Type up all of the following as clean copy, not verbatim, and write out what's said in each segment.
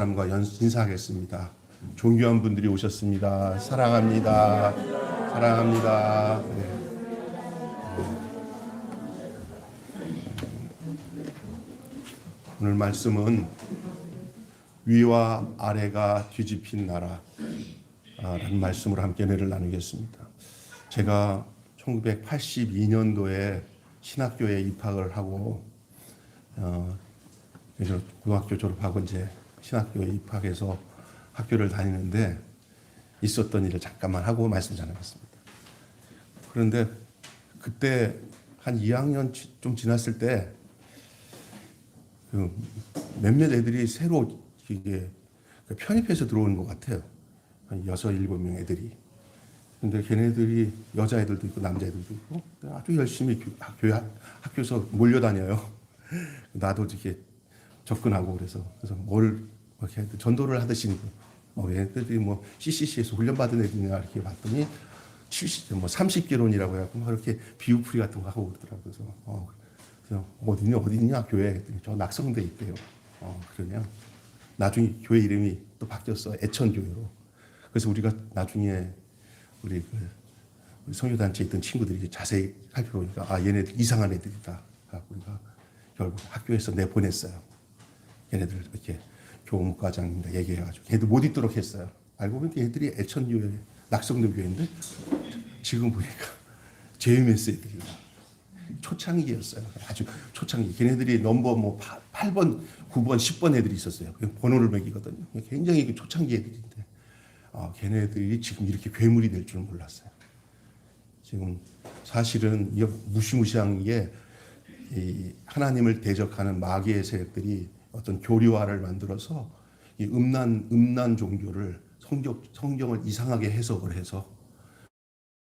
사람과 인사하겠습니다. 존귀한 분들이 오셨습니다. 사랑합니다. 사랑합니다. 네. 오늘 말씀은 위와 아래가 뒤집힌 나라라는 말씀으로 함께 은혜를 나누겠습니다. 제가 1982년도에 신학교에 입학을 하고 그래서 고등학교 졸업하고 이제 신학교에 입학해서 학교를 다니는데 있었던 일을 잠깐만 하고 말씀 전하겠습니다. 그런데 그때 한 2학년 좀 지났을 때 몇몇 애들이 새로 이게 편입해서 들어오는 것 같아요. 한 6, 7명 애들이. 근데 걔네들이 여자애들도 있고 남자애들도 있고 아주 열심히 학교에서 몰려다녀요. 나도 이렇게 접근하고 그래서 뭘 이렇게 전도를 하듯이 얘네들이 뭐 CCC에서 훈련받은 애들이냐 이렇게 봤더니 30개론이라고 해갖고 막 이렇게 비유풀이 같은 거 하고 그러더라고요. 그래서 어디냐 교회 저 낙성대 있대요. 그러냐 나중에 교회 이름이 또 바뀌었어. 애천교회로. 그래서 우리가 나중에 우리 성교단체에 있던 친구들이 자세히 살펴보니까 얘네들 이상한 애들이다. 우리가 결국 학교에서 내보냈어요. 얘네들 이렇게 교무과장님과 얘기해가지고 걔들 못 있도록 했어요. 알고 보니까 얘들이 애천교회 낙성대 교회인데 지금 보니까 JMS 애들이야. 초창기였어요. 아주 초창기. 걔네들이 넘버 8번, 9번, 10번 애들이 있었어요. 번호를 매기거든요. 굉장히 초창기 애들인데 걔네들이 지금 이렇게 괴물이 될 줄은 몰랐어요. 지금 사실은 이 무시무시한 게 이 하나님을 대적하는 마귀의 세력들이 어떤 교리화를 만들어서 이 음란 종교를 성경을 이상하게 해석을 해서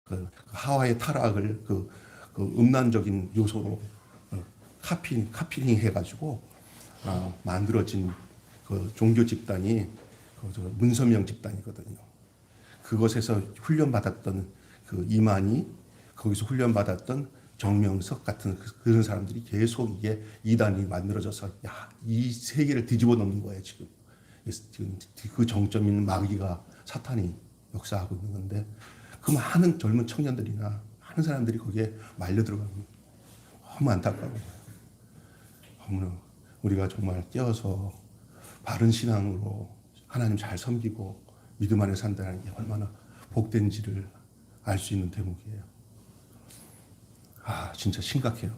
그 하와의 타락을 그 음란적인 요소로 카피링 해가지고 만들어진 그 종교 집단이 문선명 집단이거든요. 그것에서 훈련받았던 그 이만희, 거기서 훈련받았던 정명석 같은 그런 사람들이 계속 이게 이단이 만들어져서 이 세계를 뒤집어 놓는 거예요. 지금 그 정점인 마귀가 사탄이 역사하고 있는 건데 그 많은 젊은 청년들이나 많은 사람들이 거기에 말려 들어가는 너무 안타까워요. 우리가 정말 깨어서 바른 신앙으로 하나님 잘 섬기고 믿음 안에 산다는 게 얼마나 복된지를 알 수 있는 대목이에요. 진짜 심각해요.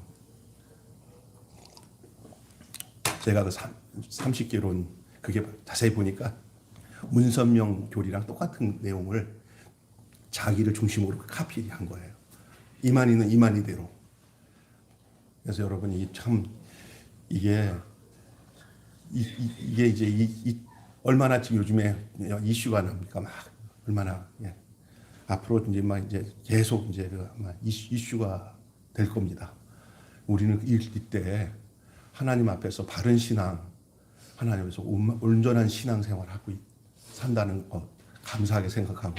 제가 그 30개론 그게 자세히 보니까 문선명 교리랑 똑같은 내용을 자기를 중심으로 카피한 거예요. 이만희는 이만희대로. 그래서 여러분이 참 이게 이제 얼마나 지금 요즘에 이슈가 납니까? 막 얼마나 앞으로 이제 계속 이제 아마 이슈가 될 겁니다. 우리는 이때 하나님 앞에서 바른 신앙, 하나님 앞에서 온전한 신앙생활을 하고 산다는 것 감사하게 생각하고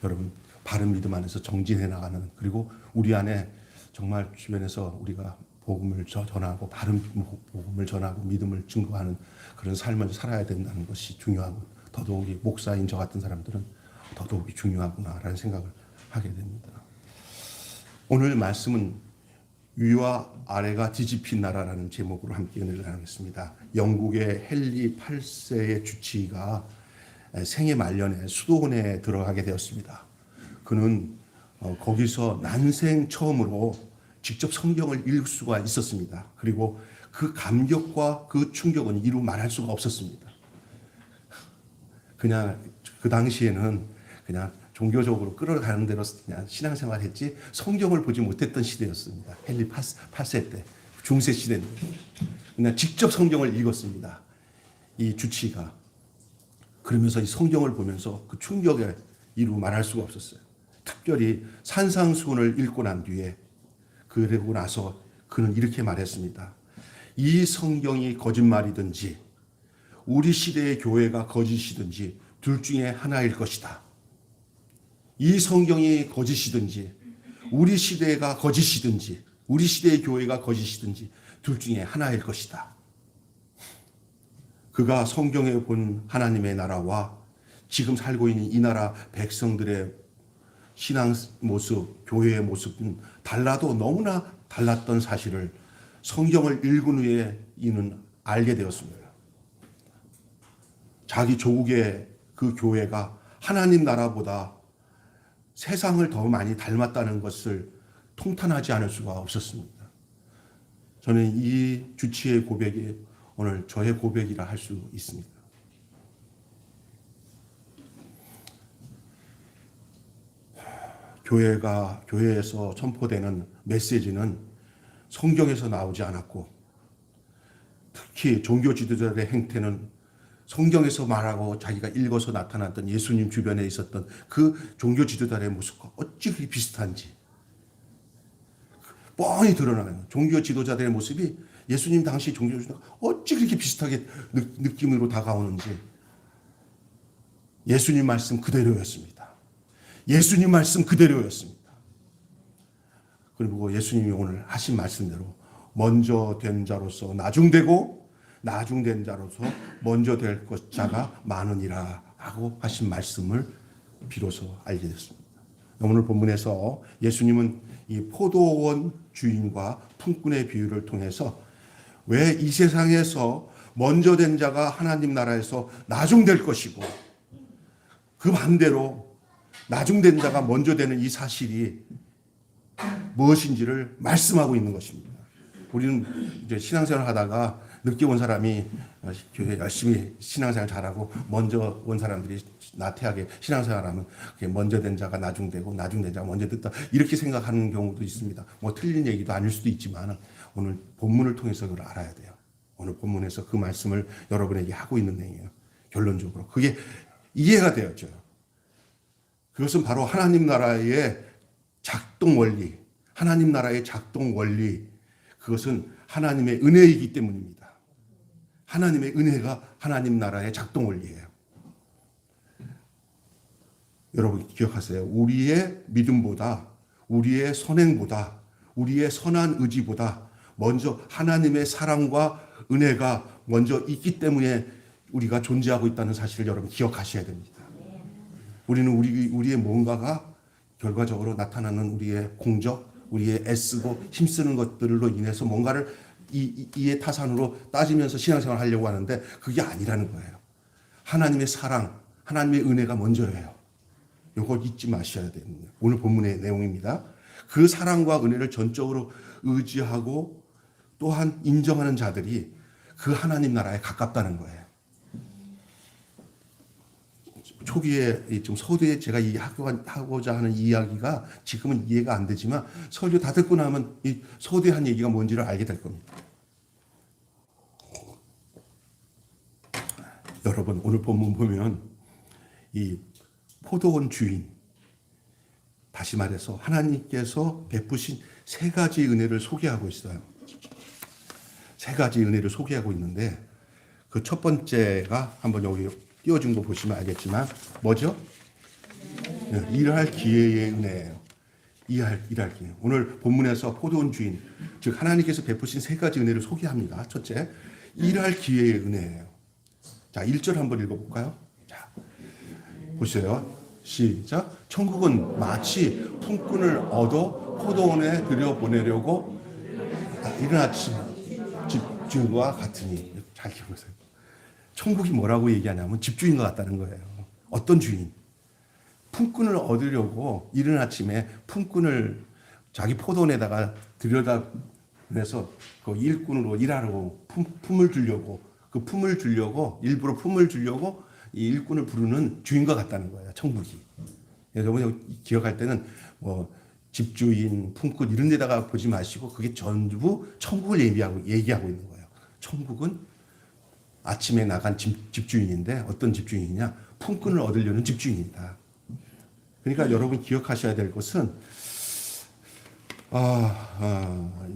여러분 바른 믿음 안에서 정진해 나가는 그리고 우리 안에 정말 주변에서 우리가 복음을 전하고 바른 복음을 전하고 믿음을 증거하는 그런 삶을 살아야 된다는 것이 중요하고 더더욱이 목사인 저 같은 사람들은 더더욱이 중요하구나라는 생각을 하게 됩니다. 오늘 말씀은 위와 아래가 뒤집힌 나라라는 제목으로 함께 은혜를 나누겠습니다. 영국의 헨리 8세의 주치의가 생애 말년에 수도원에 들어가게 되었습니다. 그는 거기서 난생 처음으로 직접 성경을 읽을 수가 있었습니다. 그리고 그 감격과 그 충격은 이루 말할 수가 없었습니다. 그냥 그 당시에는 그냥 종교적으로 끌어가는 대로 그냥 신앙생활 했지 성경을 보지 못했던 시대였습니다. 헨리 8세 때 중세 시대입니다. 그냥 직접 성경을 읽었습니다. 이 주치가 그러면서 이 성경을 보면서 그 충격에 이루 말할 수가 없었어요. 특별히 산상수훈을 읽고 난 뒤에 그러고 나서 그는 이렇게 말했습니다. 이 성경이 거짓말이든지 우리 시대의 교회가 거짓이든지 둘 중에 하나일 것이다. 이 성경이 거짓이든지 우리 시대가 거짓이든지 우리 시대의 교회가 거짓이든지 둘 중에 하나일 것이다. 그가 성경에 본 하나님의 나라와 지금 살고 있는 이 나라 백성들의 신앙 모습, 교회의 모습은 달라도 너무나 달랐던 사실을 성경을 읽은 후에 이는 알게 되었습니다. 자기 조국의 그 교회가 하나님 나라보다 세상을 더 많이 닮았다는 것을 통탄하지 않을 수가 없었습니다. 저는 이 주치의 고백이 오늘 저의 고백이라 할 수 있습니다. 교회에서 선포되는 메시지는 성경에서 나오지 않았고, 특히 종교 지도자들의 행태는 성경에서 말하고 자기가 읽어서 나타났던 예수님 주변에 있었던 그 종교 지도자들의 모습과 어찌 그렇게 비슷한지 뻔히 드러나는 종교 지도자들의 모습이 예수님 당시 종교 지도자가 어찌 그렇게 비슷하게 느낌으로 다가오는지 예수님 말씀 그대로였습니다. 예수님 말씀 그대로였습니다. 그리고 예수님이 오늘 하신 말씀대로 먼저 된 자로서 나중되고 나중된 자로서 먼저 될 자가 많으니라 하고 하신 말씀을 비로소 알게 됐습니다. 오늘 본문에서 예수님은 이 포도원 주인과 품꾼의 비유를 통해서 왜 이 세상에서 먼저 된 자가 하나님 나라에서 나중될 것이고 그 반대로 나중된 자가 먼저 되는 이 사실이 무엇인지를 말씀하고 있는 것입니다. 우리는 이제 신앙생활 하다가 늦게 온 사람이 교회 열심히 신앙생활 잘하고 먼저 온 사람들이 나태하게 신앙생활하면 먼저 된 자가 나중되고 나중된 자가 먼저 됐다 이렇게 생각하는 경우도 있습니다. 뭐 틀린 얘기도 아닐 수도 있지만 오늘 본문을 통해서 그걸 알아야 돼요. 오늘 본문에서 그 말씀을 여러분에게 하고 있는 내용이에요. 결론적으로 그게 이해가 되었죠. 그것은 바로 하나님 나라의 작동 원리, 하나님 나라의 작동 원리, 그것은 하나님의 은혜이기 때문입니다. 하나님의 은혜가 하나님 나라의 작동 원리예요. 여러분 기억하세요. 우리의 믿음보다, 우리의 선행보다, 우리의 선한 의지보다 먼저 하나님의 사랑과 은혜가 먼저 있기 때문에 우리가 존재하고 있다는 사실을 여러분 기억하셔야 됩니다. 우리는 우리의 뭔가가 결과적으로 나타나는 우리의 공적, 우리의 애쓰고 힘쓰는 것들로 인해서 뭔가를 이의 타산으로 따지면서 신앙생활을 하려고 하는데 그게 아니라는 거예요. 하나님의 사랑, 하나님의 은혜가 먼저예요. 이거 잊지 마셔야 됩니다. 오늘 본문의 내용입니다. 그 사랑과 은혜를 전적으로 의지하고 또한 인정하는 자들이 그 하나님 나라에 가깝다는 거예요. 초기에 좀 서두에 제가 하고자 하는 이야기가 지금은 이해가 안 되지만 설교 다 듣고 나면 이 서두에 한 얘기가 뭔지를 알게 될 겁니다. 여러분 오늘 본문 보면 이 포도원 주인, 다시 말해서 하나님께서 베푸신 세 가지 은혜를 소개하고 있어요. 세 가지 은혜를 소개하고 있는데 그 첫 번째가 한번 여기 띄워준 거 보시면 알겠지만 뭐죠? 일할 기회의 은혜예요. 일할 기회. 오늘 본문에서 포도원 주인, 즉 하나님께서 베푸신 세 가지 은혜를 소개합니다. 첫째, 일할 기회의 은혜예요. 자, 1절 한번 읽어볼까요? 자, 보세요. 시작. 천국은 마치 품꾼을 얻어 포도원에 들여보내려고 이른 아침 집주인과 같으니. 잘 기억하세요. 천국이 뭐라고 얘기하냐면 집주인과 같다는 거예요. 어떤 주인? 품꾼을 얻으려고 이른 아침에 품꾼을 자기 포도원에다가 들여다보내서 그 일꾼으로 일하러 품을 주려고 그 품을 주려고 일부러 품을 주려고 이 일꾼을 부르는 주인과 같다는 거예요. 천국이. 여러분 기억할 때는 뭐 집주인, 품꾼 이런 데다가 보지 마시고 그게 전부 천국을 얘기하고 있는 거예요. 천국은 아침에 나간 집주인인데 어떤 집주인이냐? 품꾼을 얻으려는 집주인이다. 그러니까 여러분 기억하셔야 될 것은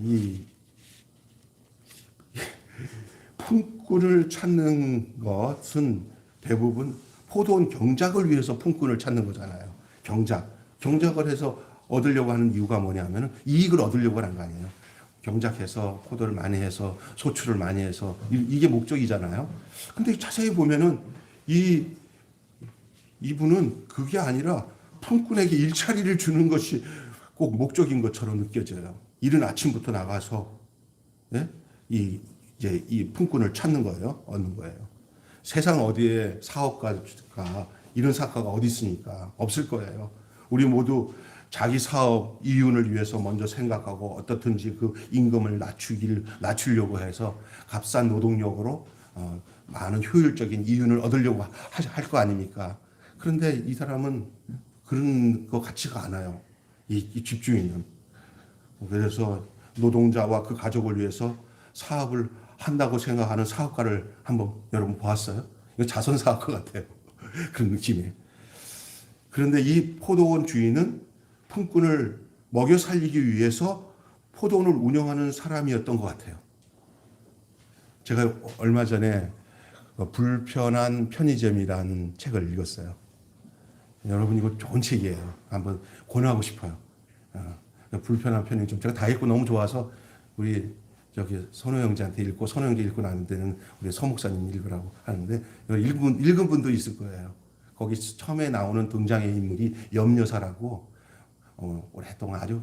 이 품꾼을 찾는 것은 대부분 포도원 경작을 위해서 품꾼을 찾는 거잖아요. 경작을 해서 얻으려고 하는 이유가 뭐냐면 이익을 얻으려고 하는 거 아니에요. 경작해서 포도를 많이 해서 소출을 많이 해서 이게 목적이잖아요. 근데 자세히 보면은 이분은 그게 아니라 품꾼에게 일자리를 주는 것이 꼭 목적인 것처럼 느껴져요. 이른 아침부터 나가서 네? 이제 이 품꾼을 찾는 거예요. 얻는 거예요. 세상 어디에 사업가가 이런 사업가가 어디 있으니까 없을 거예요. 우리 모두 자기 사업 이윤을 위해서 먼저 생각하고 어떻든지 그 임금을 낮추려고 해서 값싼 노동력으로 많은 효율적인 이윤을 얻으려고 할 거 아닙니까? 그런데 이 사람은 그런 거 같지가 않아요. 이 집주인은. 그래서 노동자와 그 가족을 위해서 사업을 한다고 생각하는 사업가를 한번 여러분 보았어요? 이거 자선 사업가 같아요. 그런 느낌이에요. 그런데 이 포도원 주인은 품꾼을 먹여 살리기 위해서 포도원을 운영하는 사람이었던 것 같아요. 제가 얼마 전에 불편한 편의점이라는 책을 읽었어요. 여러분 이거 좋은 책이에요. 한번 권하고 싶어요. 불편한 편의점. 제가 다 읽고 너무 좋아서 우리 저기 선호 형제한테 읽고 선호 형제 읽고 나는 데는 우리 서 목사님 읽으라고 하는데 읽은 분도 있을 거예요. 거기 처음에 나오는 등장의 인물이 염여사라고 오랫동안 아주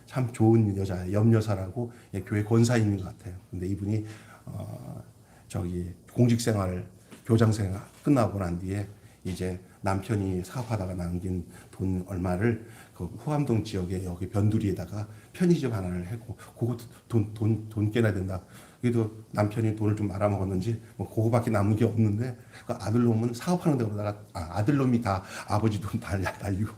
참 좋은 여자예요. 염여사라고 교회 권사인 것 같아요. 근데 이분이 저기 공직생활, 교장생활 끝나고 난 뒤에 이제 남편이 사업하다가 남긴 돈 얼마를 그 후암동 지역에 여기 변두리에다가 편의점 하나를 했고 그것도 돈 깨나 된다. 그래도 남편이 돈을 좀 말아먹었는지 뭐 그거밖에 남은 게 없는데 그 아들놈은 사업하는 데로다가 아들놈이 다 아버지 돈 날리고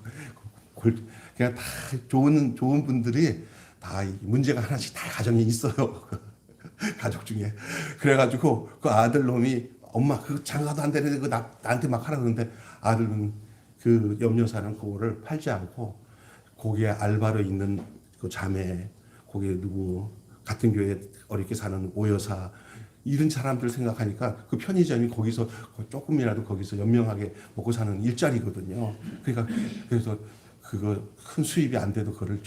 그냥 다 좋은 분들이 다 문제가 하나씩 다 가정에 있어요. 가족 중에. 그래가지고 그 아들놈이 엄마 그 장가도 안 되는데 그 나한테 막 하라 그러는데 아들은 그 염려사는 그거를 팔지 않고 거기에 알바로 있는 그 자매, 거기에 누구 같은 교회에 어렵게 사는 오여사 이런 사람들 생각하니까 그 편의점이 거기서 조금이라도 거기서 연명하게 먹고 사는 일자리거든요. 그러니까 그래서 그거 큰 수입이 안 돼도 그거를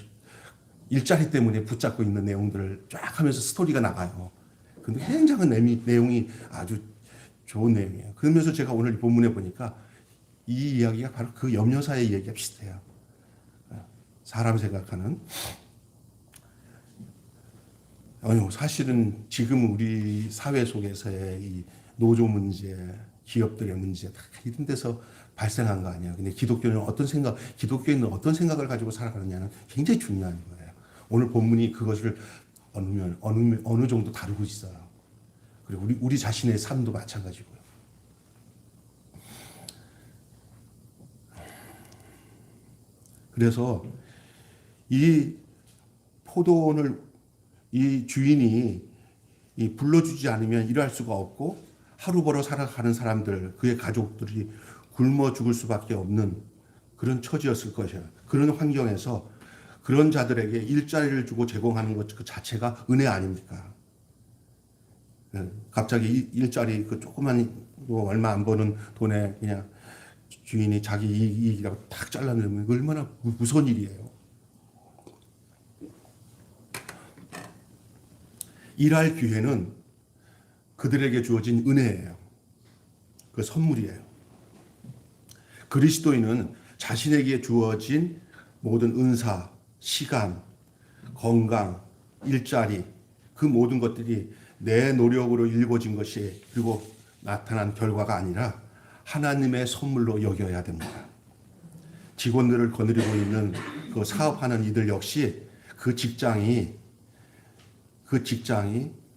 일자리 때문에 붙잡고 있는 내용들을 쫙 하면서 스토리가 나가요. 근데 굉장한 내용이 아주 좋은 내용이에요. 그러면서 제가 오늘 본문에 보니까 이 이야기가 바로 그 염려사의 이야기가 비슷해요. 사람 생각하는. 사실은 지금 우리 사회 속에서의 이 노조 문제, 기업들의 문제 다 이런 데서 발생한 거 아니에요. 근데 기독교인은 어떤 생각을 가지고 살아가느냐는 굉장히 중요한 거예요. 오늘 본문이 그것을 어느 정도 다루고 있어요. 그리고 우리 자신의 삶도 마찬가지고요. 그래서 이 포도원을 이 주인이 불러주지 않으면 일할 수가 없고 하루 벌어 살아가는 사람들, 그의 가족들이 굶어 죽을 수밖에 없는 그런 처지였을 것이에요. 그런 환경에서 그런 자들에게 일자리를 주고 제공하는 것 그 자체가 은혜 아닙니까? 갑자기 일자리 그 조그만 얼마 안 버는 돈에 그냥 주인이 자기 이익이라고 탁 잘라내면 얼마나 무서운 일이에요. 일할 기회는 그들에게 주어진 은혜예요. 그 선물이에요. 그리스도인은 자신에게 주어진 모든 은사, 시간, 건강, 일자리 그 모든 것들이 내 노력으로 이루어진 것이 그리고 나타난 결과가 아니라 하나님의 선물로 여겨야 됩니다. 직원들을 거느리고 있는 그 사업하는 이들 역시 그 직장이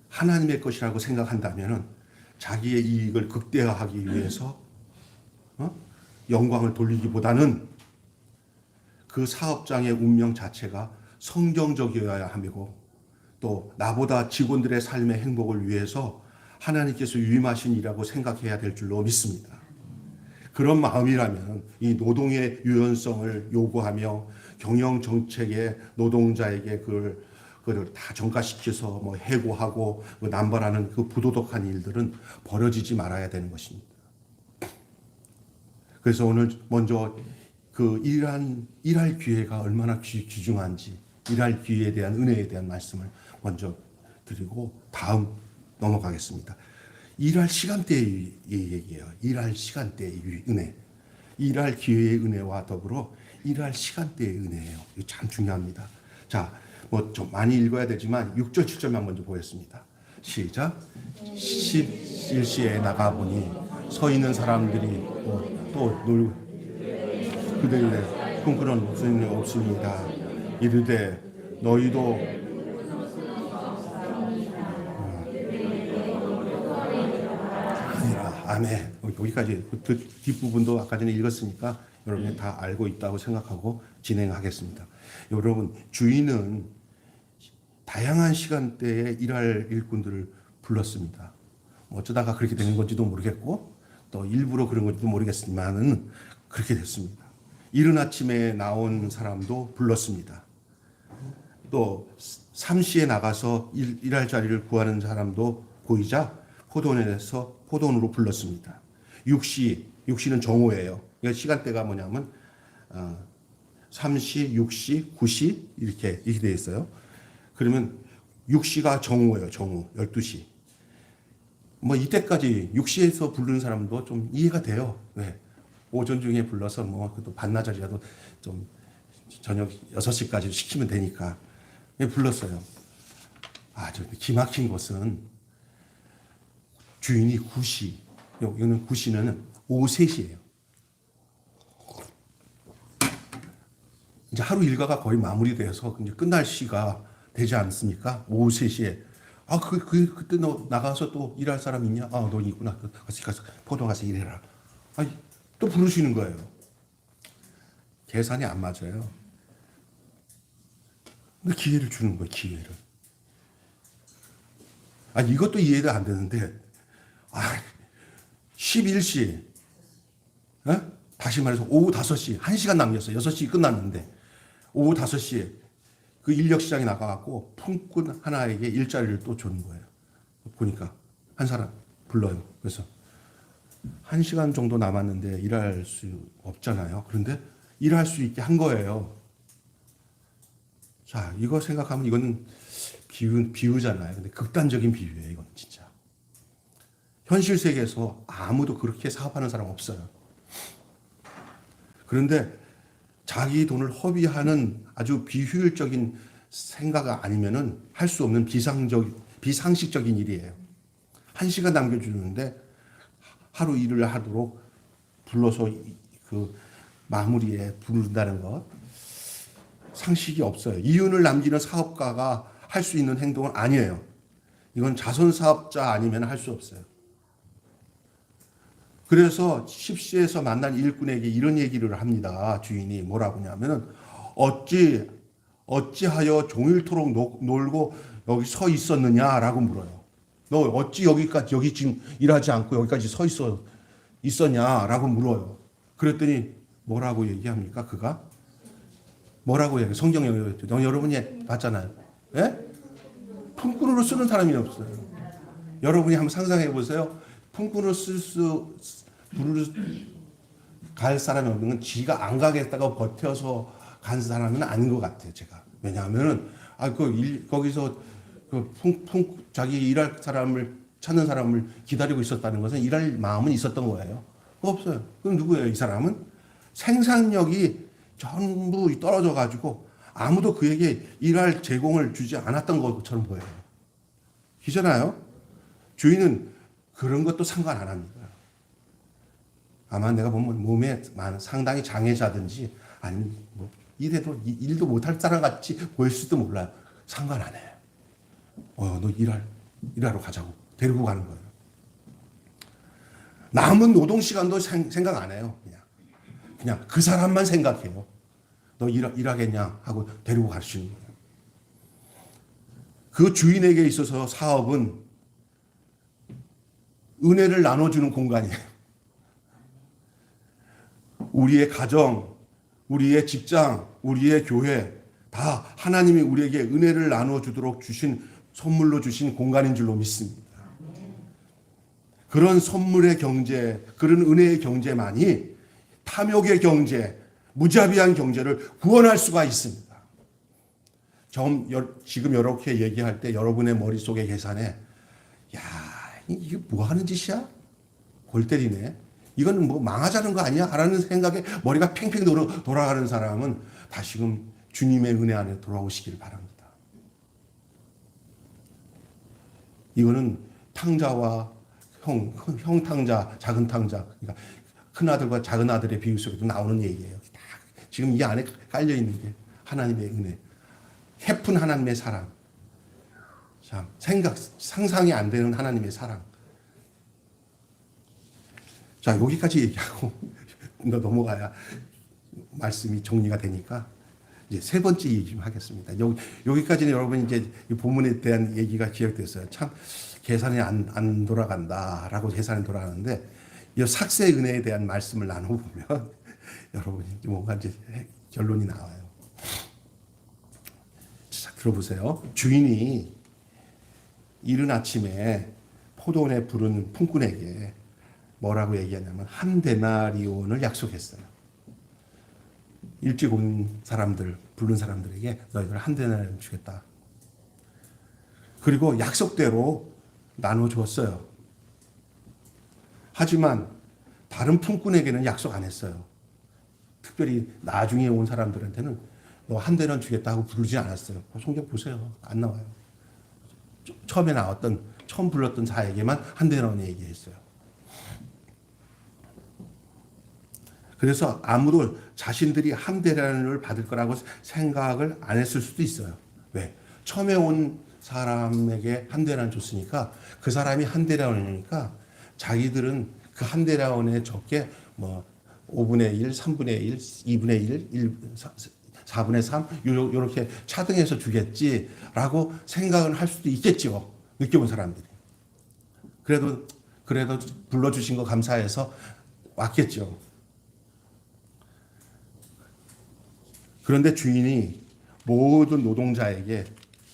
하나님의 것이라고 생각한다면 자기의 이익을 극대화하기 위해서 영광을 돌리기보다는 그 사업장의 운명 자체가 성경적이어야 하고 또 나보다 직원들의 삶의 행복을 위해서 하나님께서 유임하신 일이라고 생각해야 될 줄로 믿습니다. 그런 마음이라면 이 노동의 유연성을 요구하며 경영 정책에 노동자에게 그걸 다 전가시켜서 뭐 해고하고 남발하는 그 부도덕한 일들은 벌어지지 말아야 되는 것입니다. 그래서 오늘 먼저 그 일할 기회가 얼마나 귀중한지 일할 기회에 대한 은혜에 대한 말씀을 먼저 드리고 다음 넘어가겠습니다. 일할 시간대의 얘기예요. 일할 시간대의 은혜. 일할 기회의 은혜와 더불어 일할 시간대의 은혜예요. 이거 참 중요합니다. 자, 뭐 좀 많이 읽어야 되지만 6절, 7절만 먼저 보겠습니다. 시작. 11시에 나가보니 서 있는 사람들이 또 놀고 그들의 꿈꾸는 목소리는 없습니다. 이르되 너희도 아니라. 아멘. 여기까지 그 뒷부분도 아까 전에 읽었으니까 여러분이 다 알고 있다고 생각하고 진행하겠습니다. 여러분, 주인은 다양한 시간대에 일할 일꾼들을 불렀습니다. 어쩌다가 그렇게 된 건지도 모르겠고 또 일부러 그런 건지도 모르겠지만은 그렇게 됐습니다. 이른 아침에 나온 사람도 불렀습니다. 또 3시에 나가서 일할 자리를 구하는 사람도 보이자 포도원으로 불렀습니다. 6시는 정오예요. 시간대가 뭐냐면 3시, 6시, 9시 이렇게 되어 있어요. 그러면 6시가 정오예요. 정오 12시. 뭐 이때까지 6시에서 부르는 사람도 좀 이해가 돼요. 네. 오전 중에 불러서 뭐 또 반나절이라도 좀 저녁 6시까지 시키면 되니까 불렀어요. 저 기막힌 것은 주인이 9시, 여기는 9시는 오후 3시예요. 이제 하루 일과가 거의 마무리돼서 이제 끝날 시가 되지 않습니까? 오후 3시에. 그때 너 나가서 또 일할 사람 있냐? 너 있구나. 가서 포도 가서 일해라. 또 부르시는 거예요. 계산이 안 맞아요. 근데 기회를 주는 거예요, 기회를. 이것도 이해가 안 되는데, 11시, 다시 말해서 오후 5시, 1시간 남겼어요. 6시 끝났는데, 오후 5시에 그 인력시장에 나가갖고 품꾼 하나에게 일자리를 또 주는 거예요. 보니까 한 사람 불러요. 그래서 1시간 정도 남았는데 일할 수 없잖아요. 그런데 일할 수 있게 한 거예요. 자, 이거 생각하면 이거는 비유잖아요. 근데 극단적인 비유예요. 이건 진짜. 현실 세계에서 아무도 그렇게 사업하는 사람 없어요. 그런데 자기 돈을 허비하는 아주 비효율적인 생각 아니면은 할 수 없는 비상식적인 일이에요. 1시간 남겨주는데 하루 일을 하도록 불러서 그 마무리에 부른다는 것. 상식이 없어요. 이윤을 남기는 사업가가 할 수 있는 행동은 아니에요. 이건 자선 사업자 아니면 할 수 없어요. 그래서 10시에서 만난 일꾼에게 이런 얘기를 합니다. 주인이 뭐라고 하냐면은 어찌하여 종일토록 놀고 여기 서 있었느냐라고 물어요. 너 어찌 여기 지금 일하지 않고 여기까지 서 있었냐라고 물어요. 그랬더니 뭐라고 얘기합니까? 그가 뭐라고 얘기해요? 성경에 여러분이 봤잖아요. 예? 품꾼으로 쓰는 사람이 없어요. 여러분이 한번 상상해 보세요. 품꾼으로 갈 사람이 없는 건 지가 안 가겠다고 버텨서 간 사람은 아닌 것 같아요. 제가. 왜냐하면은 거기서 자기 일할 사람을 찾는 사람을 기다리고 있었다는 것은 일할 마음은 있었던 거예요. 없어요. 그럼 누구예요? 이 사람은 생산력이 전부 떨어져 가지고 아무도 그에게 일할 제공을 주지 않았던 것처럼 보여요. 그잖아요. 주인은 그런 것도 상관 안 합니다. 아마 내가 보면 몸에 상당히 장애자든지 아니면 뭐 이래도 일도 못할 사람 같이 보일 수도 몰라요. 상관 안 해요. 너 일하러 가자고 데리고 가는 거예요. 남은 노동 시간도 생각 안 해요. 그냥 그 사람만 생각해요. 너 일하겠냐 하고 데리고 가시는 거예요. 그 주인에게 있어서 사업은 은혜를 나눠주는 공간이에요. 우리의 가정, 우리의 직장, 우리의 교회 다 하나님이 우리에게 은혜를 나눠주도록 선물로 주신 공간인 줄로 믿습니다. 그런 선물의 경제, 그런 은혜의 경제만이 탐욕의 경제, 무자비한 경제를 구원할 수가 있습니다. 지금 이렇게 얘기할 때 여러분의 머릿속에 계산에 야, 이게 뭐 하는 짓이야? 골 때리네. 이건 뭐 망하자는 거 아니야? 라는 생각에 머리가 팽팽 돌아가는 사람은 다시금 주님의 은혜 안에 돌아오시길 바랍니다. 이거는 탕자와 형 탕자, 작은 탕자, 그러니까 큰 아들과 작은 아들의 비유 속에도 나오는 얘기예요. 다 지금 이 안에 깔려 있는 게 하나님의 은혜, 해픈 하나님의 사랑, 참 상상이 안 되는 하나님의 사랑. 자, 여기까지 얘기하고 넘어가야 말씀이 정리가 되니까 이제 세 번째 얘기 좀 하겠습니다. 여기까지는 여러분 이제 이 본문에 대한 얘기가 기억됐어요. 참 계산이 안 돌아간다라고 계산이 돌아가는데 이 삭새 은혜에 대한 말씀을 나눠보면 여러분이 뭔가 이제 결론이 나와요. 자, 들어보세요. 주인이 이른 아침에 포도원에 부른 품꾼에게 뭐라고 얘기하냐면 한 데나리온을 약속했어요. 일찍 온 사람들, 부른 사람들에게 너희들 한 데나리온 주겠다. 그리고 약속대로 나눠주었어요. 하지만 다른 품꾼에게는 약속 안 했어요. 특별히 나중에 온 사람들한테는 너 한 데나리온 주겠다 하고 부르지 않았어요. 성경 보세요. 안 나와요. 처음 불렀던 자에게만 한 데나리온 얘기했어요. 그래서 아무도 자신들이 한 데나리온을 받을 거라고 생각을 안 했을 수도 있어요. 왜? 처음에 온 사람에게 한 데나리온 줬으니까 그 사람이 한 데나리온이니까 자기들은 그 한 데나리온에 적게 뭐 5분의 1, 3분의 1, 2분의 1, 4분의 3 이렇게 차등해서 주겠지라고 생각을 할 수도 있겠죠. 늦게 온 사람들이. 그래도 불러주신 거 감사해서 왔겠죠. 그런데 주인이 모든 노동자에게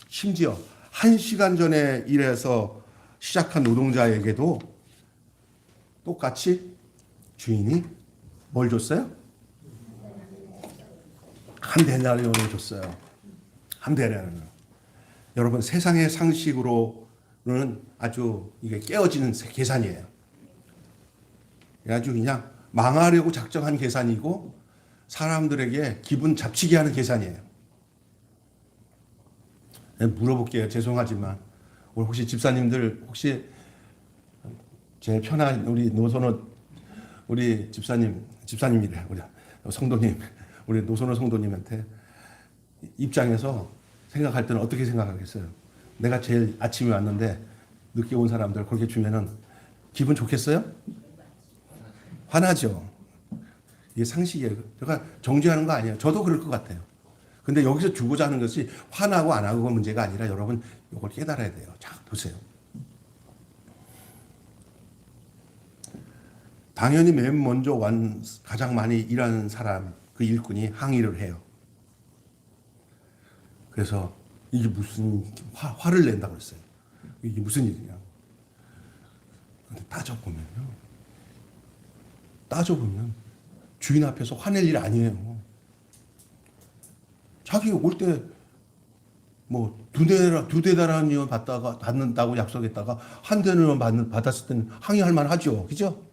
심지어 1시간 전에 일해서 시작한 노동자에게도 똑같이 주인이 뭘 줬어요? 한 데나리온을 줬어요. 한 데나리온. 여러분 세상의 상식으로는 아주 이게 깨어지는 계산이에요. 아주 그냥 망하려고 작정한 계산이고 사람들에게 기분 잡치게 하는 계산이에요. 물어볼게요. 죄송하지만 혹시 집사님들 혹시 제일 편한 우리 노선호 우리 집사님이래 우리 성도님 우리 노선호 성도님한테 입장에서 생각할 때는 어떻게 생각하겠어요? 내가 제일 아침에 왔는데 늦게 온 사람들 그렇게 주면은 기분 좋겠어요? 화나죠. 이게 상식이에요. 제가 정죄하는 거 아니에요. 저도 그럴 것 같아요. 근데 여기서 주고자 하는 것이 화나고 안 하고가 문제가 아니라 여러분 이걸 깨달아야 돼요. 자, 보세요. 당연히 맨 먼저 가장 많이 일하는 사람, 그 일꾼이 항의를 해요. 그래서 이게 무슨 화를 낸다고 그랬어요. 이게 무슨 일이냐. 근데 따져보면 주인 앞에서 화낼 일 아니에요. 자기 올 때 뭐 두 대나리온 받는다고 약속했다가 한 대나리온 받았을 때는 항의할 만하죠. 그죠?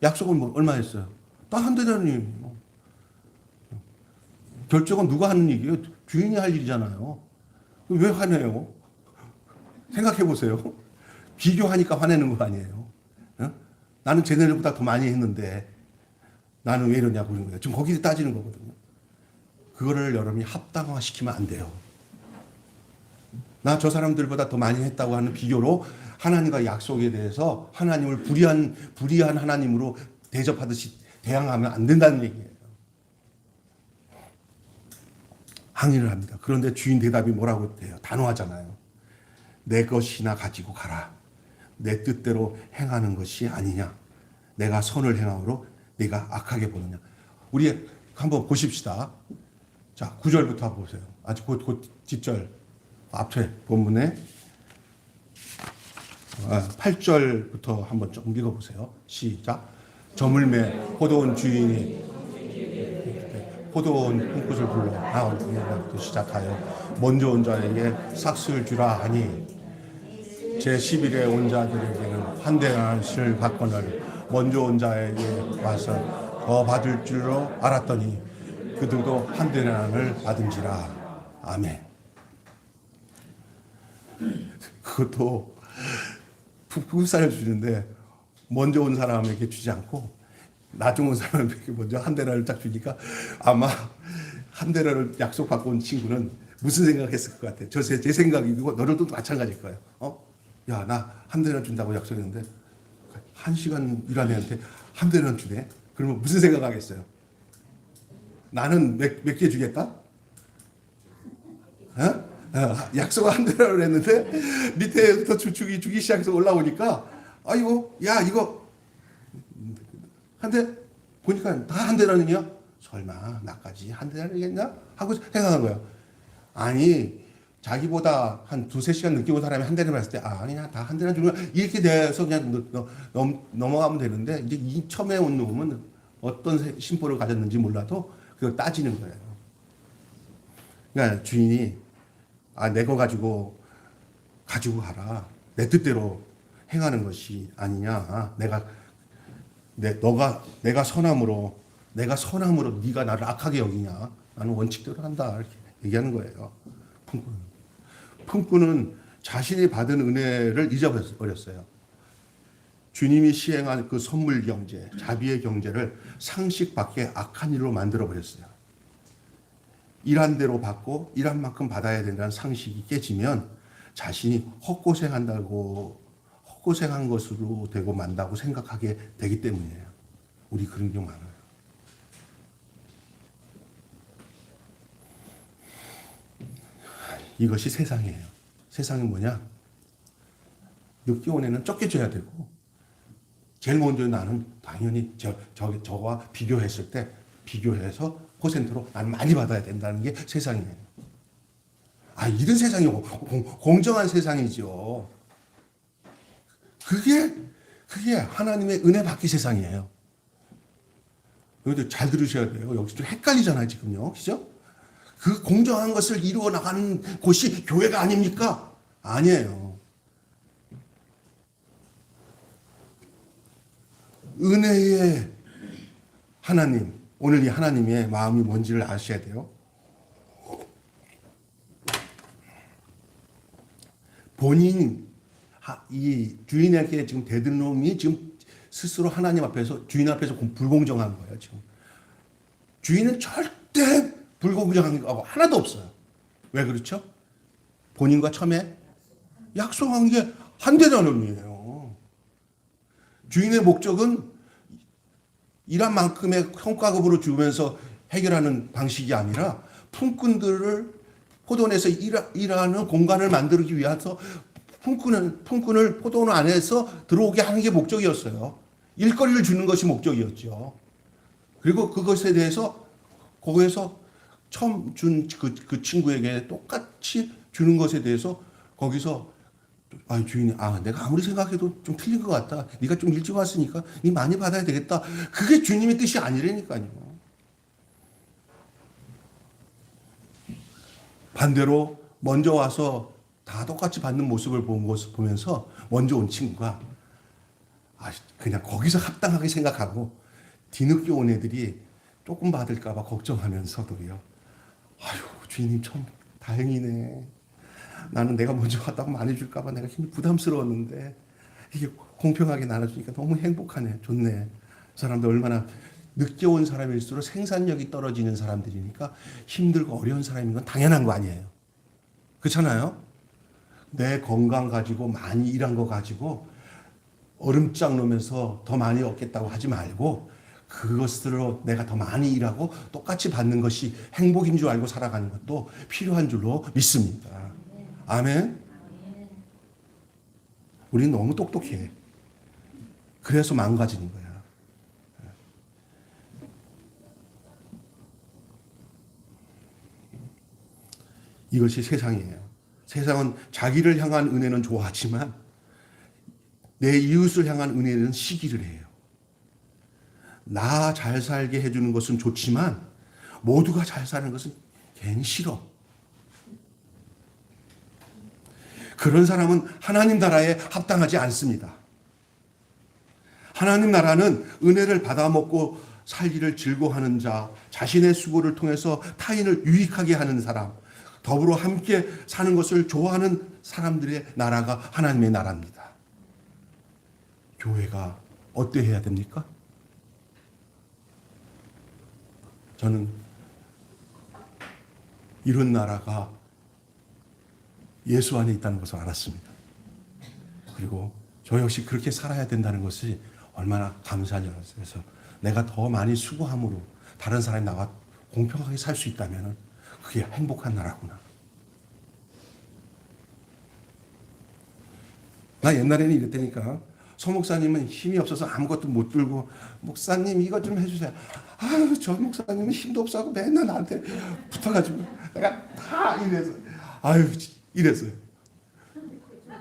약속을 뭐 얼마 했어요? 딱 한 대나리온. 결정은 누가 하는 일이에요? 주인이 할 일이잖아요. 왜 화내요? 생각해 보세요. 비교하니까 화내는 거 아니에요. 어? 나는 쟤네들보다 더 많이 했는데 나는 왜 이러냐고 그러는 거예요. 지금 거기서 따지는 거거든요. 그거를 여러분이 합당화시키면 안 돼요. 나 저 사람들보다 더 많이 했다고 하는 비교로 하나님과 약속에 대해서 하나님을 불의한 하나님으로 대접하듯이 대항하면 안 된다는 얘기예요. 항의를 합니다. 그런데 주인 대답이 뭐라고 해요? 단호하잖아요. 내 것이나 가지고 가라. 내 뜻대로 행하는 것이 아니냐. 내가 선을 행함으로 네가 악하게 보느냐. 우리 한번 보십시다. 자, 9절부터 한번 보세요. 아주 곧 뒷절 앞에 본문에 8절부터 한번 조금 읽어보세요. 시작. 저물매 포도원 주인이 포도원 품꽃을 불러 나부터 시작하여 먼저 온 자에게 삭슬 주라 하니 제11에 온 자들에게는 한 대나를 받거늘 먼저 온 자에게 와서 더 받을 줄로 알았더니 그들도 한 대나를 받은지라. 아멘. 그것도 풋살을 주는데 먼저 온 사람에게 주지 않고 나중 온 사람에게 먼저 한 대나를 딱 주니까 아마 한 대나를 약속받고 온 친구는 무슨 생각했을 것 같아. 제 생각이고 너들도 마찬가지일 거예요. 야, 나 한 대나 준다고 약속했는데 1시간 일한 애한테 한 대나 주네. 그러면 무슨 생각하겠어요? 나는 몇 개 주겠다? 약속 한 대나를 했는데 밑에부터 주기 시작해서 올라오니까 아이고, 야, 이거 한 대 보니까 다 한 대라느냐? 설마 나까지 한 대라느겠냐? 하고 생각한 거예요. 아니, 자기보다 한 2-3시간 늦게 온 사람이 한 대를 봤을 때, 그냥 다 한 대나 주는 거야. 이렇게 돼서 그냥 넘어가면 되는데, 이제 이 처음에 온 놈은 어떤 심보를 가졌는지 몰라도 그걸 따지는 거예요. 그러니까 주인이, 내 거 가지고 가라. 내 뜻대로 행하는 것이 아니냐. 내가 선함으로 네가 나를 악하게 여기냐. 나는 원칙대로 한다. 이렇게 얘기하는 거예요. 품꾼은 자신이 받은 은혜를 잊어버렸어요. 주님이 시행한 그 선물 경제, 자비의 경제를 상식 밖의 악한 일로 만들어 버렸어요. 일한 대로 받고 일한 만큼 받아야 된다는 상식이 깨지면 자신이 헛고생한 것으로 되고 만다고 생각하게 되기 때문이에요. 우리 그런 경우 많아요. 이것이 세상이에요. 세상이 뭐냐? 늦게 온 애는 적게 줘야 되고, 제일 먼저 나는 당연히 저와 비교해서 퍼센트로 나는 많이 받아야 된다는 게 세상이에요. 이런 세상이 공정한 세상이죠. 그게 하나님의 은혜 받기 세상이에요. 여기도 잘 들으셔야 돼요. 여기 좀 헷갈리잖아요, 지금요. 그죠? 그 공정한 것을 이루어 나가는 곳이 교회가 아닙니까? 아니에요. 은혜의 하나님, 오늘 이 하나님의 마음이 뭔지를 아셔야 돼요. 본인, 이 주인에게 지금 대든 놈이 지금 스스로 하나님 앞에서, 주인 앞에서 불공정한 거예요, 지금. 주인은 절대 불공정한 거 하나도 없어요. 왜 그렇죠? 본인과 처음에 약속한 게 한 대나론이에요. 주인의 목적은 일한 만큼의 성과급으로 주면서 해결하는 방식이 아니라 품꾼들을 포도원에서 일하는 공간을 만들기 위해서 품꾼을 포도원 안에서 들어오게 하는 게 목적이었어요. 일거리를 주는 것이 목적이었죠. 그리고 그것에 대해서 거기에서 처음 준 그 친구에게 똑같이 주는 것에 대해서 거기서 주인이 내가 아무리 생각해도 좀 틀린 것 같다. 네가 좀 일찍 왔으니까 네 많이 받아야 되겠다. 그게 주님의 뜻이 아니라니까요. 반대로 먼저 와서 다 똑같이 받는 모습을 보면서 먼저 온 친구가 그냥 거기서 합당하게 생각하고 뒤늦게 온 애들이 조금 받을까 봐 걱정하면서도요. 주인님 참 다행이네. 나는 내가 먼저 왔다고 많이 줄까 봐 내가 힘이 부담스러웠는데 이게 공평하게 나눠주니까 너무 행복하네. 좋네. 사람들 얼마나 늦게 온 사람일수록 생산력이 떨어지는 사람들이니까 힘들고 어려운 사람인 건 당연한 거 아니에요. 그렇잖아요? 내 건강 가지고 많이 일한 거 가지고 얼음장 놓으면서 더 많이 얻겠다고 하지 말고 그것으로 내가 더 많이 일하고 똑같이 받는 것이 행복인 줄 알고 살아가는 것도 필요한 줄로 믿습니다. 아멘. 우리는 너무 똑똑해. 그래서 망가지는 거야. 이것이 세상이에요. 세상은 자기를 향한 은혜는 좋아하지만 내 이웃을 향한 은혜는 시기를 해요. 나 잘 살게 해주는 것은 좋지만 모두가 잘 사는 것은 괜히 싫어. 그런 사람은 하나님 나라에 합당하지 않습니다. 하나님 나라는 은혜를 받아먹고 살기를 즐거워하는 자, 자신의 수고를 통해서 타인을 유익하게 하는 사람, 더불어 함께 사는 것을 좋아하는 사람들의 나라가 하나님의 나라입니다. 교회가 어때해야 됩니까? 저는 이런 나라가 예수 안에 있다는 것을 알았습니다. 그리고 저 역시 그렇게 살아야 된다는 것이 얼마나 감사한지 알았어요. 그래서 내가 더 많이 수고함으로 다른 사람이 나와 공평하게 살 수 있다면 그게 행복한 나라구나. 나 옛날에는 이랬다니까. 서 목사님은 힘이 없어서 아무것도 못 들고, 목사님 이것 좀 해주세요. 아유, 저 목사님은 힘도 없어하고 맨날 나한테 붙어가지고 내가 다 이래서, 아유, 이랬어요.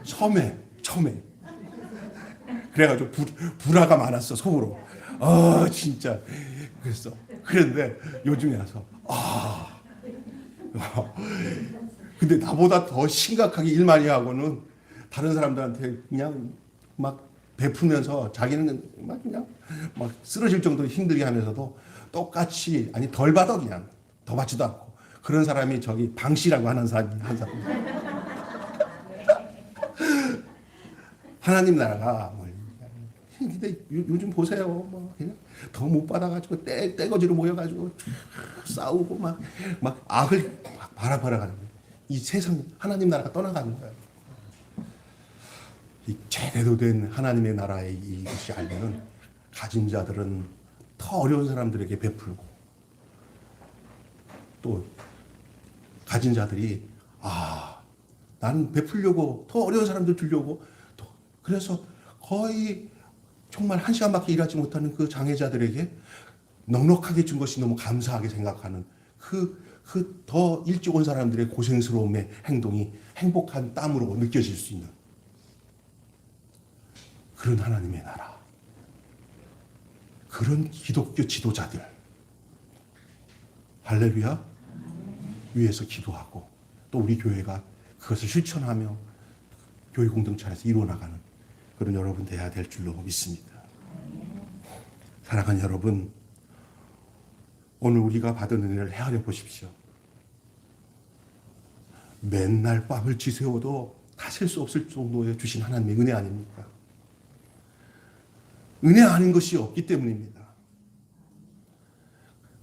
처음에. 그래가지고 불화가 많았어, 속으로. 진짜. 그랬는데 요즘에 와서, 근데 나보다 더 심각하게 일 많이 하고는 다른 사람들한테 그냥 막 베푸면서 자기는 막 그냥 막 쓰러질 정도로 힘들게 하면서도 똑같이, 아니 덜 받아, 그냥 더 받지도 않고. 그런 사람이 저기 방씨라고 하는 사람이 한 사람. 하나님 나라가 뭐, 근데 요즘 보세요. 뭐 그냥 더 못 받아가지고 떼거지로 모여가지고 싸우고 막 악을 바라가는 거예요. 이 세상 하나님 나라가 떠나가는 거예요. 이 제대로 된 하나님의 나라의 이것이 알면은 가진 자들은 더 어려운 사람들에게 베풀고, 또 가진 자들이 나는 베풀려고 더 어려운 사람들 주려고, 그래서 거의 정말 1시간밖에 일하지 못하는 그 장애자들에게 넉넉하게 준 것이 너무 감사하게 생각하는 그 더 일찍 온 사람들의 고생스러움의 행동이 행복한 땀으로 느껴질 수 있는 그런 하나님의 나라, 그런 기독교 지도자들, 할렐루야, 위에서 기도하고 또 우리 교회가 그것을 실천하며 교회 공동체 안에서 이루어나가는 그런 여러분 되어야 될 줄로 믿습니다. 사랑하는 여러분, 오늘 우리가 받은 은혜를 헤아려 보십시오. 맨날 밥을 지새워도 다 셀 수 없을 정도에 주신 하나님의 은혜 아닙니까? 은혜 아닌 것이 없기 때문입니다.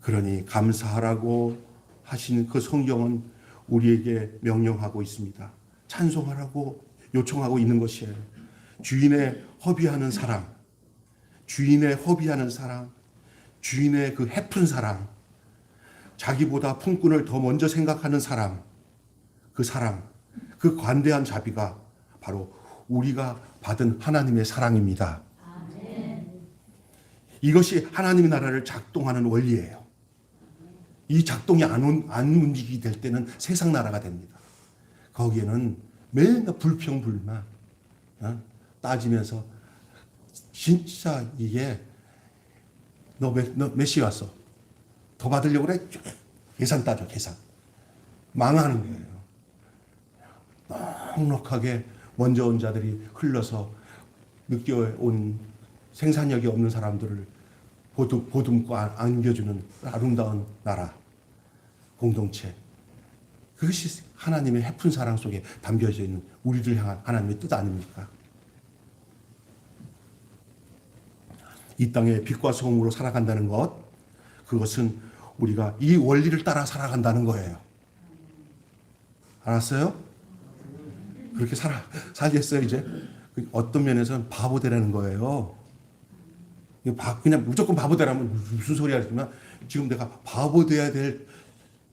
그러니 감사하라고 하신 그 성경은 우리에게 명령하고 있습니다. 찬송하라고 요청하고 있는 것이에요. 주인의 허비하는 사랑, 주인의 허비하는 사랑, 주인의 그 해픈 사랑, 자기보다 품꾼을 더 먼저 생각하는 사랑, 그 관대한 자비가 바로 우리가 받은 하나님의 사랑입니다. 이것이 하나님의 나라를 작동하는 원리예요. 이 작동이 안 움직이게 될 때는 세상 나라가 됩니다. 거기에는 맨날 불평불만 따지면서, 진짜 이게 너 몇 시 왔어? 더 받으려고 그래? 계산 따져, 계산. 망하는 거예요. 넉넉하게 먼저 온 자들이 흘러서 늦게 온 생산력이 없는 사람들을 보듬고 안겨주는 아름다운 나라, 공동체. 그것이 하나님의 해픈 사랑 속에 담겨져 있는 우리를 향한 하나님의 뜻 아닙니까? 이 땅에 빛과 소금으로 살아간다는 것, 그것은 우리가 이 원리를 따라 살아간다는 거예요. 알았어요? 그렇게 살겠어요, 이제? 어떤 면에서는 바보 되라는 거예요. 그냥 무조건 바보 되라면 무슨 소리 하지만, 지금 내가 바보 돼야 될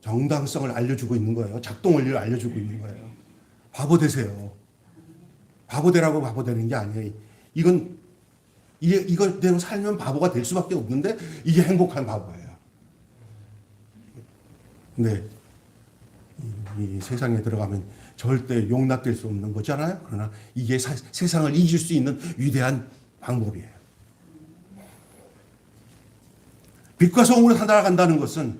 정당성을 알려주고 있는 거예요. 작동 원리를 알려주고 있는 거예요. 바보 되세요. 바보 되라고 바보 되는 게 아니에요. 이거대로 살면 바보가 될 수밖에 없는데, 이게 행복한 바보예요. 근데 이 세상에 들어가면 절대 용납될 수 없는 거잖아요. 그러나 이게 세상을 이길 수 있는 위대한 방법이에요. 빛과 소금으로 살아간다는 것은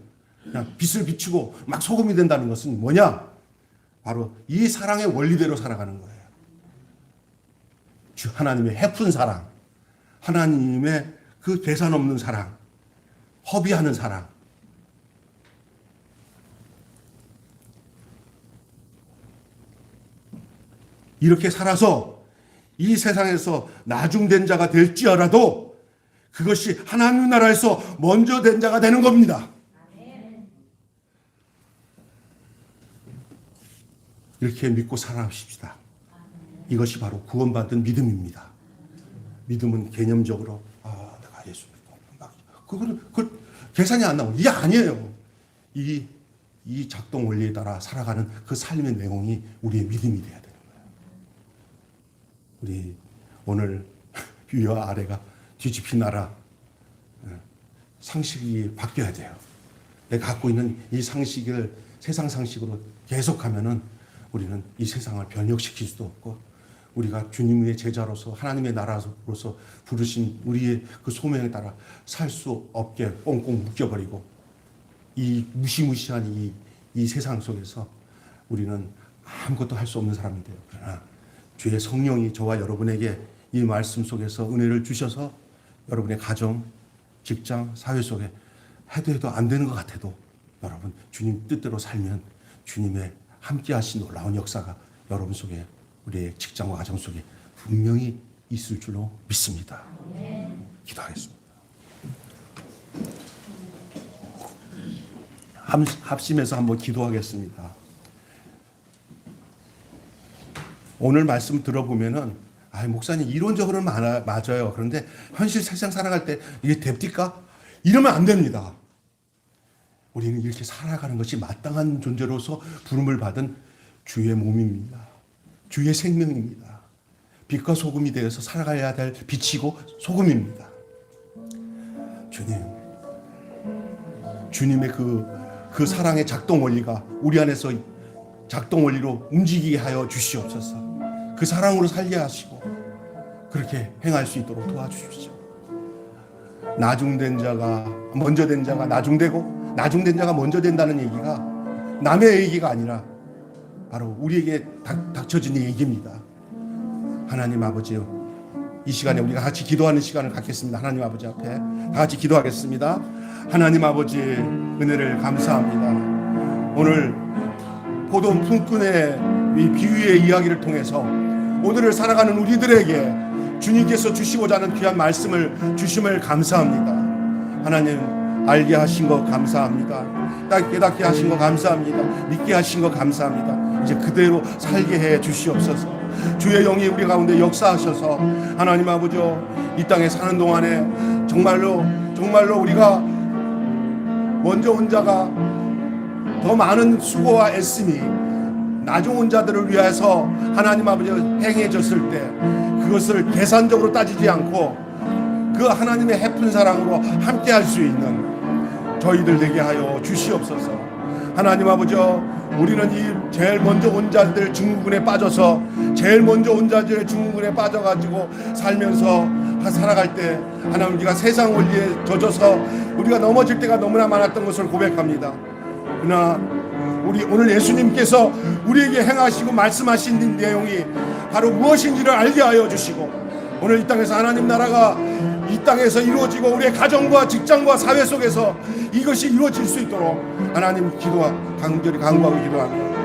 그냥 빛을 비추고 막 소금이 된다는 것은 뭐냐? 바로 이 사랑의 원리대로 살아가는 거예요. 하나님의 해픈 사랑, 하나님의 그 계산 없는 사랑, 허비하는 사랑. 이렇게 살아서 이 세상에서 나중된 자가 될지어라도 그것이 하나님 나라에서 먼저 된 자가 되는 겁니다. 이렇게 믿고 살아갑시다. 이것이 바로 구원받은 믿음입니다. 믿음은 개념적으로 내가 예수 믿고 그거는 계산이 안 나오고 이게 아니에요. 이 작동 원리에 따라 살아가는 그 삶의 내용이 우리의 믿음이 돼야 되는 거예요. 우리 오늘 위와 아래가 뒤집힌 나라 상식이 바뀌어야 돼요. 내가 갖고 있는 이 상식을 세상 상식으로 계속하면은 우리는 이 세상을 변혁시킬 수도 없고 우리가 주님의 제자로서 하나님의 나라로서 부르신 우리의 그 소명에 따라 살 수 없게 꽁꽁 묶여버리고 이 무시무시한 이 세상 속에서 우리는 아무것도 할 수 없는 사람이 돼요. 그러나 주의 성령이 저와 여러분에게 이 말씀 속에서 은혜를 주셔서 여러분의 가정, 직장, 사회 속에 해도 안 되는 것 같아도 여러분 주님 뜻대로 살면 주님의 함께 하신 놀라운 역사가 여러분 속에 우리의 직장과 가정 속에 분명히 있을 줄로 믿습니다. 기도하겠습니다. 합심해서 한번 기도하겠습니다. 오늘 말씀 들어보면은 목사님 이론적으로는 맞아요. 그런데 현실 세상 살아갈 때 이게 됩니까? 이러면 안 됩니다. 우리는 이렇게 살아가는 것이 마땅한 존재로서 부름을 받은 주의 몸입니다. 주의 생명입니다. 빛과 소금이 되어서 살아가야 될 빛이고 소금입니다. 주님의 그 사랑의 작동 원리가 우리 안에서 작동 원리로 움직이게 하여 주시옵소서. 그 사랑으로 살게 하시고 그렇게 행할 수 있도록 도와주십시오. 나중된 자가 먼저 된 자가 나중되고 나중된 자가 먼저 된다는 얘기가 남의 얘기가 아니라 바로 우리에게 닥쳐진 얘기입니다. 하나님 아버지요, 이 시간에 우리가 같이 기도하는 시간을 갖겠습니다. 하나님 아버지 앞에 다 같이 기도하겠습니다. 하나님 아버지 은혜를 감사합니다. 오늘 포도 품꾼의 이 비유의 이야기를 통해서 오늘을 살아가는 우리들에게 주님께서 주시고자 하는 귀한 말씀을 주심을 감사합니다. 하나님 알게 하신 거 감사합니다. 깨닫게 하신 거 감사합니다. 믿게 하신 거 감사합니다. 이제 그대로 살게 해 주시옵소서. 주의 영이 우리 가운데 역사하셔서 하나님 아버지 이 땅에 사는 동안에 정말로 우리가 먼저 온 자가 더 많은 수고와 애씀이 나중 온 자들을 위해서 하나님 아버지가 행해졌을 때 그것을 계산적으로 따지지 않고 그 하나님의 해픈 사랑으로 함께 할 수 있는 저희들 되게 하여 주시옵소서. 하나님 아버지 우리는 이 제일 먼저 온 자들 증후군에 빠져서 제일 먼저 온 자들의 증후군에 빠져가지고 살면서 살아갈 때 하나님 우리가 세상 원리에 젖어서 우리가 넘어질 때가 너무나 많았던 것을 고백합니다. 그러나 우리 오늘 예수님께서 우리에게 행하시고 말씀하신 내용이 바로 무엇인지를 알게 하여 주시고 오늘 이 땅에서 하나님 나라가 이 땅에서 이루어지고 우리의 가정과 직장과 사회 속에서 이것이 이루어질 수 있도록 하나님 간절히 간구하고 기도합니다.